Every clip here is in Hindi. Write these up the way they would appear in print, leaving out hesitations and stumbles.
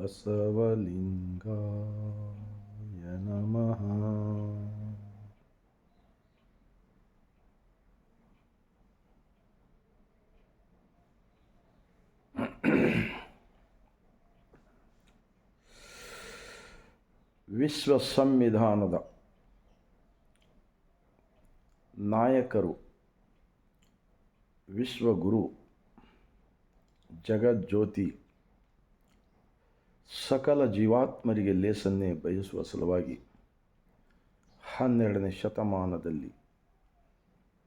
ಬಸವಲಿಂಗಾಯ ನಮಃ. ವಿಶ್ವ ಸಂವಿಧಾನದ ನಾಯಕರು, ವಿಶ್ವಗುರು, ಜಗಜ್ಯೋತಿ, ಸಕಲ ಜೀವಾತ್ಮರಿಗೆ ಲೇಸನ್ನೇ ಬಯಸುವ ಸಲುವಾಗಿ 12ನೇ ಶತಮಾನದಲ್ಲಿ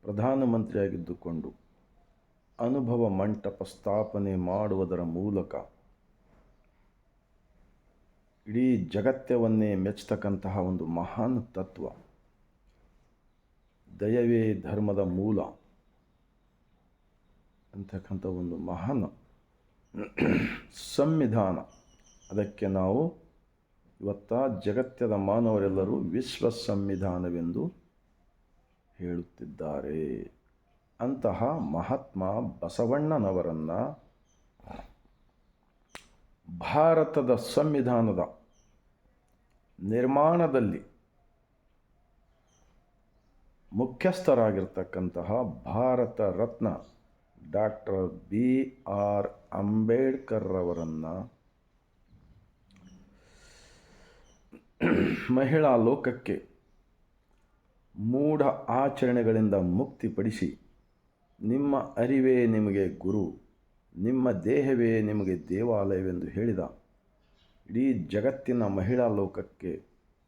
ಪ್ರಧಾನಮಂತ್ರಿಯಾಗಿದ್ದುಕೊಂಡು ಅನುಭವ ಮಂಟಪ ಸ್ಥಾಪನೆ ಮಾಡುವುದರ ಮೂಲಕ ಇಡೀ ಜಗತ್ತವನ್ನೇ ಮೆಚ್ಚತಕ್ಕಂತಹ ಒಂದು ಮಹಾನ್ ತತ್ವ, ದಯವೇ ಧರ್ಮದ ಮೂಲ ಅಂತಕ್ಕಂಥ ಒಂದು ಮಹಾನ್ ಸಂವಿಧಾನ, ಅದಕ್ಕೆ ನಾವು ಇವತ್ತ ಜಗತ್ತದ ಮಾನವರೆಲ್ಲರೂ ವಿಶ್ವ ಸಂವಿಧಾನವೆಂದು ಹೇಳುತ್ತಿದ್ದಾರೆ. ಅಂತಹ ಮಹಾತ್ಮ ಬಸವಣ್ಣನವರನ್ನು ಭಾರತದ ಸಂವಿಧಾನದ ನಿರ್ಮಾಣದಲ್ಲಿ ಮುಖ್ಯಸ್ಥರಾಗಿರ್ತಕ್ಕಂತಹ ಭಾರತ ರತ್ನ ಡಾಕ್ಟರ್ BR ಅಂಬೇಡ್ಕರ್ ಅವರನ್ನು ಮಹಿಳಾ ಲೋಕಕ್ಕೆ ಮೂಢ ಆಚರಣೆಗಳಿಂದ ಮುಕ್ತಿಪಡಿಸಿ, ನಿಮ್ಮ ಅರಿವೇ ನಿಮಗೆ ಗುರು, ನಿಮ್ಮ ದೇಹವೇ ನಿಮಗೆ ದೇವಾಲಯವೆಂದು ಹೇಳಿದ ಇಡೀ ಜಗತ್ತಿನ ಮಹಿಳಾ ಲೋಕಕ್ಕೆ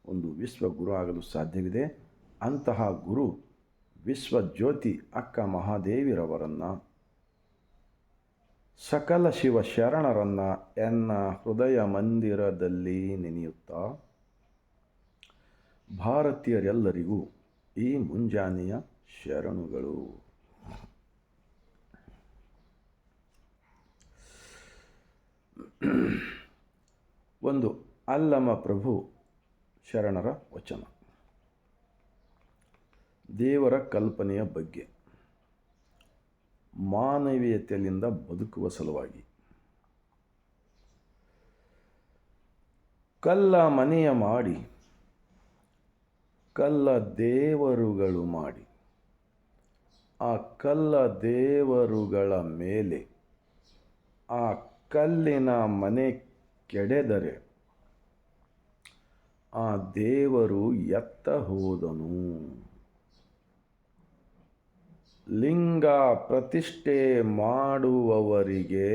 ಒಂದು ವಿಶ್ವಗುರು ಆಗಲು ಸಾಧ್ಯವಿದೆ. ಅಂತಹ ಗುರು ವಿಶ್ವಜ್ಯೋತಿ ಅಕ್ಕ ಮಹಾದೇವಿರವರನ್ನು, ಸಕಲ ಶಿವ ಶರಣರನ್ನು ಎನ್ನ ಹೃದಯ ಮಂದಿರದಲ್ಲಿ ನೆನೆಯುತ್ತಾ ಭಾರತೀಯರೆಲ್ಲರಿಗೂ ಈ ಮುಂಜಾನೆಯ ಶರಣುಗಳು. ಒಂದು ಅಲ್ಲಮ ಪ್ರಭು ಶರಣರ ವಚನ, ದೇವರ ಕಲ್ಪನೆಯ ಬಗ್ಗೆ, ಮಾನವೀಯತೆಯಿಂದ ಬದುಕುವ ಸಲುವಾಗಿ. ಕಲ್ಲ ಮನೆಯ ಮಾಡಿ, ಕಲ್ಲ ದೇವರುಗಳು ಮಾಡಿ, ಆ ಕಲ್ಲ ದೇವರುಗಳ ಮೇಲೆ ಆ ಕಲ್ಲಿನ ಮನೆ ಕೆಡೆದರೆ ಆ ದೇವರು ಎತ್ತ ಹೋದನು. ಲಿಂಗ ಪ್ರತಿಷ್ಠೆ ಮಾಡುವವರಿಗೆ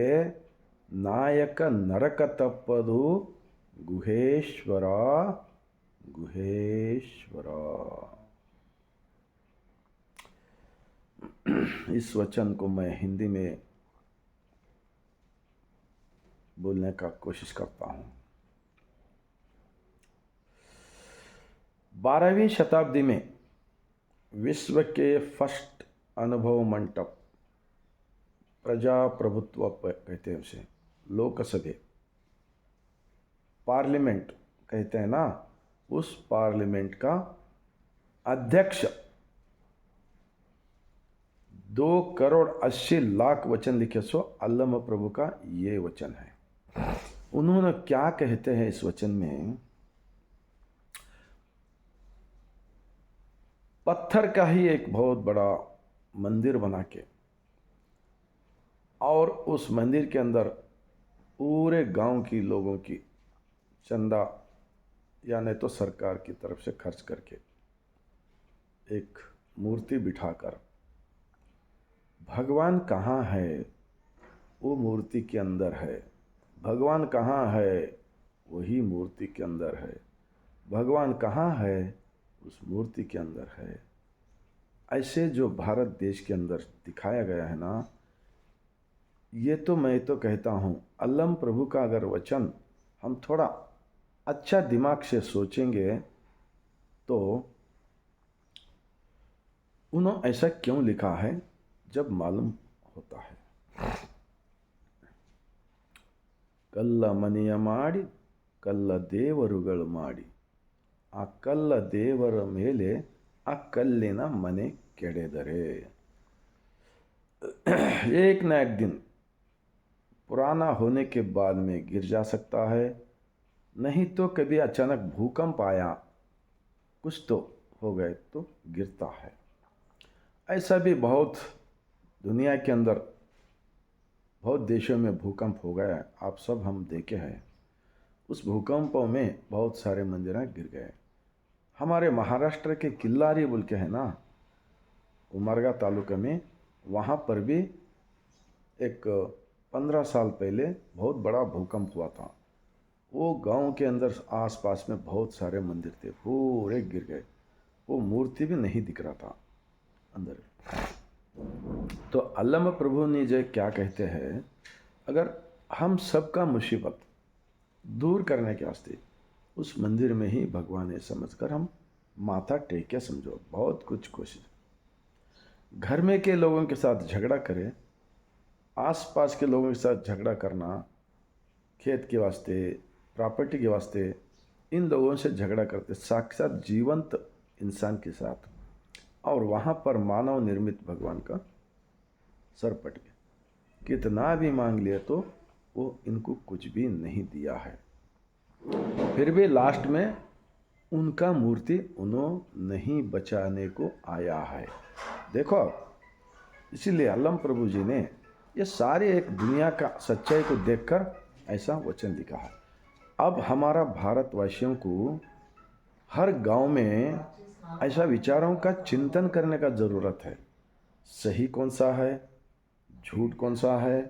ನಾಯಕ ನರಕ ತಪ್ಪದು, ಗುಹೇಶ್ವರ गुहेश्वर। इस वचन को मैं हिंदी में बोलने का कोशिश करता हूँ। 12वीं शताब्दी में विश्व के फर्स्ट अनुभव मंटप, प्रजाप्रभुत्व कहते हैं उसे, लोकसभा, पार्लियामेंट कहते हैं ना, उस पार्लियामेंट का अध्यक्ष 2,80,00,000 वचन लिखे सो अल्लम प्रभु का ये वचन है। उन्होंने क्या कहते हैं इस वचन में, पत्थर का ही एक बहुत बड़ा मंदिर बना के और उस मंदिर के अंदर पूरे गांव की लोगों की चंदा या नहीं तो सरकार की तरफ से खर्च करके एक मूर्ति बिठाकर, भगवान कहाँ है वो मूर्ति के अंदर है, भगवान कहाँ है वही मूर्ति के अंदर है, भगवान कहाँ है उस मूर्ति के अंदर है। ऐसे जो भारत देश के अंदर दिखाया गया है ना, ये तो मैं तो कहता हूँ अल्लम प्रभु का अगर वचन हम थोड़ा अच्छा दिमाग से सोचेंगे तो उन्होंने ऐसा क्यों लिखा है जब मालूम होता है। कल्ल मನೆಯ ಮಾಡಿ ಕಲ್ಲ ದೇವರುಗಳು ಮಾಡಿ, ಆ ಕಲ್ಲ ದೇವರ ಮೇಲೆ ಆ ಕಲ್ಲಿನ ಮನೆ ಕೆಡೆದರೆ एक न एक दिन पुराना होने के बाद में गिर जा सकता है, नहीं तो कभी अचानक भूकंप आया, कुछ तो हो गए तो गिरता है। ऐसा भी बहुत दुनिया के अंदर बहुत देशों में भूकंप हो गया, आप सब हम देखे हैं। उस भूकंपों में बहुत सारे मंदिर गिर गए। हमारे महाराष्ट्र के किल्लारी बोल के है ना, उमरगा तालुका में, वहाँ पर भी एक 15 साल पहले बहुत बड़ा भूकंप हुआ था। वो गांव के अंदर आसपास में बहुत सारे मंदिर थे, पूरे गिर गए। वो मूर्ति भी नहीं दिख रहा था अंदर। तो अल्लामा प्रभु ने जो क्या कहते हैं, अगर हम सबका मुसीबत दूर करने के वास्ते उस मंदिर में ही भगवान है समझकर हम माथा टेक के समझो, बहुत कुछ कोशिश। घर में के लोगों के साथ झगड़ा करें, आसपास के लोगों के साथ झगड़ा करना, खेत के वास्ते, प्रॉपर्टी के वास्ते, इन लोगों से झगड़ा करते साक्षात जीवंत इंसान के साथ, और वहाँ पर मानव निर्मित भगवान का सर पट गया। कितना भी मांग लिया तो वो इनको कुछ भी नहीं दिया है। फिर भी लास्ट में उनका मूर्ति उन्होंने नहीं बचाने को आया है। देखो, इसीलिए अल्लामा प्रभु जी ने ये सारे एक दुनिया का सच्चाई को देखकर ऐसा वचन लिखा है। अब हमारा भारतवासियों को हर गांव में ऐसा विचारों का चिंतन करने का ज़रूरत है। सही कौन सा है, झूठ कौन सा है,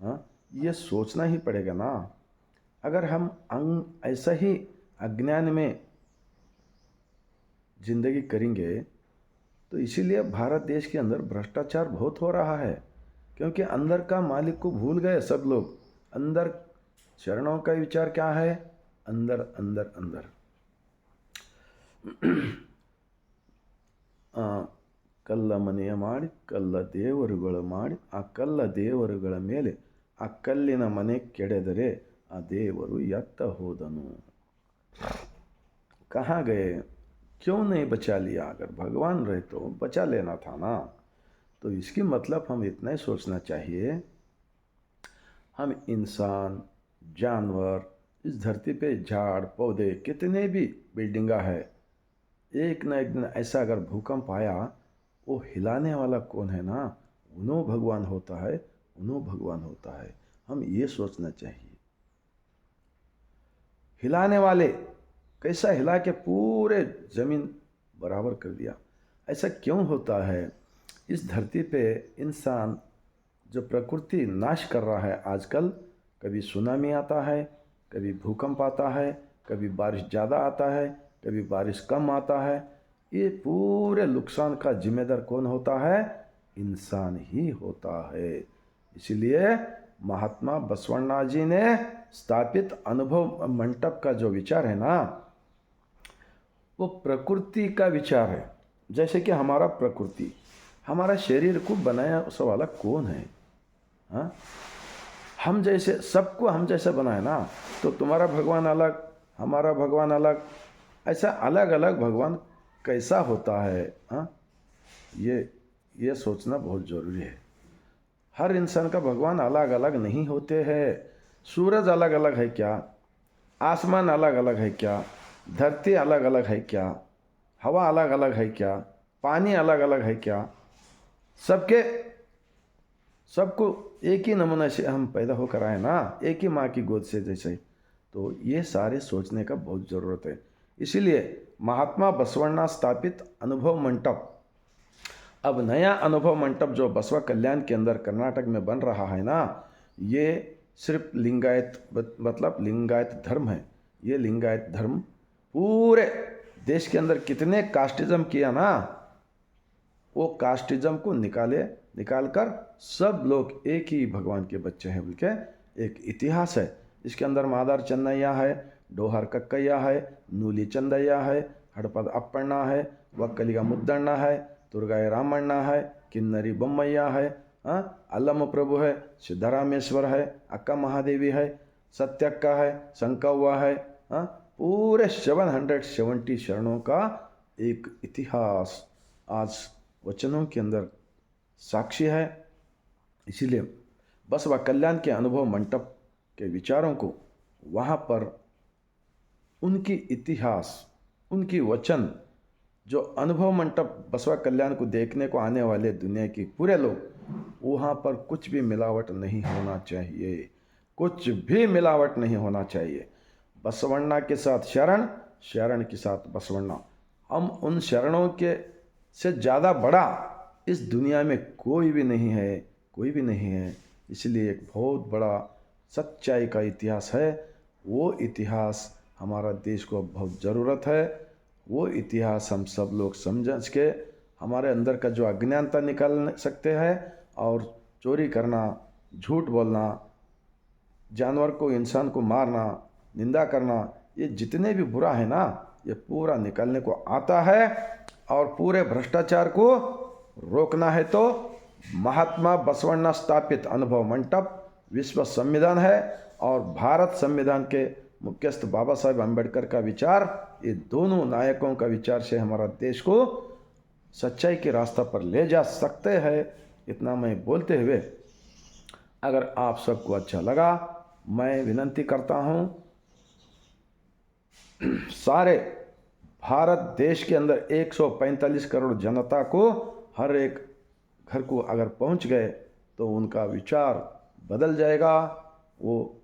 हाँ, ये सोचना ही पड़ेगा ना। अगर हम ऐसा ही अज्ञान में जिंदगी करेंगे तो इसीलिए भारत देश के अंदर भ्रष्टाचार बहुत हो रहा है, क्योंकि अंदर का मालिक को भूल गए सब लोग। अंदर चरणों का विचार क्या है, अंदर अंदर अंदर। ಕಲ್ಲ ಮನೆಯ ಮಾಡಿ ಕಲ್ಲ ದೇವರುಗಳ ಮಾಡಿ ಆ ಕಲ್ಲ ದೇವರುಗಳ ಮೇಲೆ ಆ ಕಲ್ಲಿನ ಮನೆ ಕೆಡೆದರೆ ಆ ದೇವರು ಎತ್ತ ಹೋದನು। कहाँ गए, क्यों नहीं बचा लिया? अगर भगवान रहे तो बचा लेना था ना। तो इसकी मतलब हम इतना ही सोचना चाहिए, हम इंसान, जानवर, इस धरती पे झाड़ पौधे, कितने भी बिल्डिंगा है, एक ना एक दिन ऐसा अगर भूकंप आया, वो हिलाने वाला कौन है ना, उन्हों भगवान होता है, उन्हों भगवान होता है। हम ये सोचना चाहिए। हिलाने वाले कैसा हिला के पूरे ज़मीन बराबर कर दिया। ऐसा क्यों होता है? इस धरती पे इंसान जो प्रकृति नाश कर रहा है आजकल, कभी सुनामी आता है, कभी भूकंप आता है, कभी बारिश ज़्यादा आता है, कभी बारिश कम आता है। ये पूरे नुकसान का जिम्मेदार कौन होता है? इंसान ही होता है। इसलिए महात्मा बसवण्णा जी ने स्थापित अनुभव मंडप का जो विचार है ना, वो प्रकृति का विचार है। जैसे कि हमारा प्रकृति, हमारा शरीर को बनाया उस वाला कौन है? हाँ, हम जैसे सबको हम जैसे बनाए ना, तो तुम्हारा भगवान अलग, हमारा भगवान अलग, ऐसा अलग अलग भगवान कैसा होता है? हाँ, ये सोचना बहुत ज़रूरी है। हर इंसान का भगवान अलग अलग नहीं होते हैं। सूरज अलग अलग है क्या? आसमान अलग अलग है क्या? धरती अलग अलग है क्या? हवा अलग अलग है क्या? पानी अलग अलग है क्या? सबको एक ही नमूने से हम पैदा होकर आए ना, एक ही माँ की गोद से जैसे। तो ये सारे सोचने का बहुत ज़रूरत है। इसीलिए महात्मा बसवण्णा स्थापित अनुभव मंडप, अब नया अनुभव मंडप जो बसवा कल्याण के अंदर कर्नाटक में बन रहा है ना, ये सिर्फ लिंगायत मतलब लिंगायत धर्म है। ये लिंगायत धर्म पूरे देश के अंदर कितने कास्टिज्म किया ना, वो कास्टिज्म को निकाल कर सब लोग एक ही भगवान के बच्चे हैं बोल के एक इतिहास है। इसके अंदर मादार चन्नैया है, डोहर कक्कैया है, नूली चंदಯ್ಯ है, हड़पद अप्पण्णा है, वक्कलिगा मुद्दಣ್ಣ है, तुर्गाय रामण्ಣ है, किन्नरी बोम्मಯ್ಯ है, अल्लम प्रभु है, सिद्धरामेश्वर है, अक्का महादेवी है, सत्यक्का है, संकव्वा है। पूरे 770 शरणों का एक इतिहास आज वचनों के अंदर साक्षी है। इसीलिए बसवा कल्याण के अनुभव मंडप के विचारों को वहाँ पर उनकी इतिहास, उनकी वचन, जो अनुभव मंडप बसवा कल्याण को देखने को आने वाले दुनिया के पूरे लोग, वहाँ पर कुछ भी मिलावट नहीं होना चाहिए, कुछ भी मिलावट नहीं होना चाहिए। बसवण्णा के साथ शरण, शरण के साथ बसवण्णा। हम उन शरणों के से ज़्यादा बड़ा इस दुनिया में कोई भी नहीं है, कोई भी नहीं है। इसलिए एक बहुत बड़ा सच्चाई का इतिहास है। वो इतिहास हमारा देश को बहुत ज़रूरत है। वो इतिहास हम सब लोग समझ के हमारे अंदर का जो अज्ञानता निकाल सकते हैं, और चोरी करना, झूठ बोलना, जानवर को, इंसान को मारना, निंदा करना, ये जितने भी बुरा है ना, ये पूरा निकालने को आता है। और पूरे भ्रष्टाचार को रोकना है तो महात्मा बसवण्णा स्थापित अनुभव मंडप, विश्व संविधान है और भारत संविधान के मुख्यस्थ बाबा साहेब अम्बेडकर का विचार, ये दोनों नायकों का विचार से हमारा देश को सच्चाई के रास्ता पर ले जा सकते हैं। इतना मैं बोलते हुए, अगर आप सबको अच्छा लगा, मैं विनंती करता हूँ सारे भारत देश के अंदर 145 करोड़ जनता को, हर एक घर को अगर पहुँच गए तो उनका विचार बदल जाएगा। वो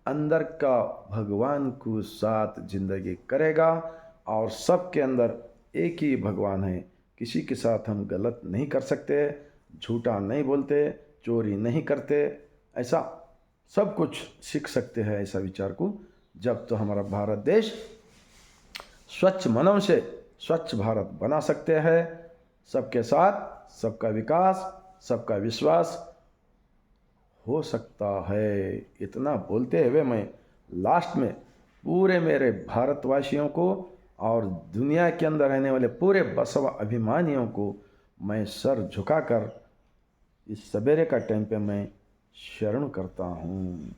अंदर का भगवान को साथ जिंदगी करेगा और सबके अंदर एक ही भगवान है। किसी के साथ हम गलत नहीं कर सकते, झूठा नहीं बोलते, चोरी नहीं करते, ऐसा सब कुछ सीख सकते हैं ऐसा विचार को, जब तो हमारा भारत देश स्वच्छ मनों से स्वच्छ भारत बना सकते हैं। सबके साथ सबका विकास, सबका विश्वास हो सकता है। इतना बोलते हुए मैं लास्ट में पूरे मेरे भारतवासियों को और दुनिया के अंदर रहने वाले पूरे बसवा अभिमानियों को मैं सर झुकाकर इस सवेरे का टाइम पे मैं शरण करता हूँ।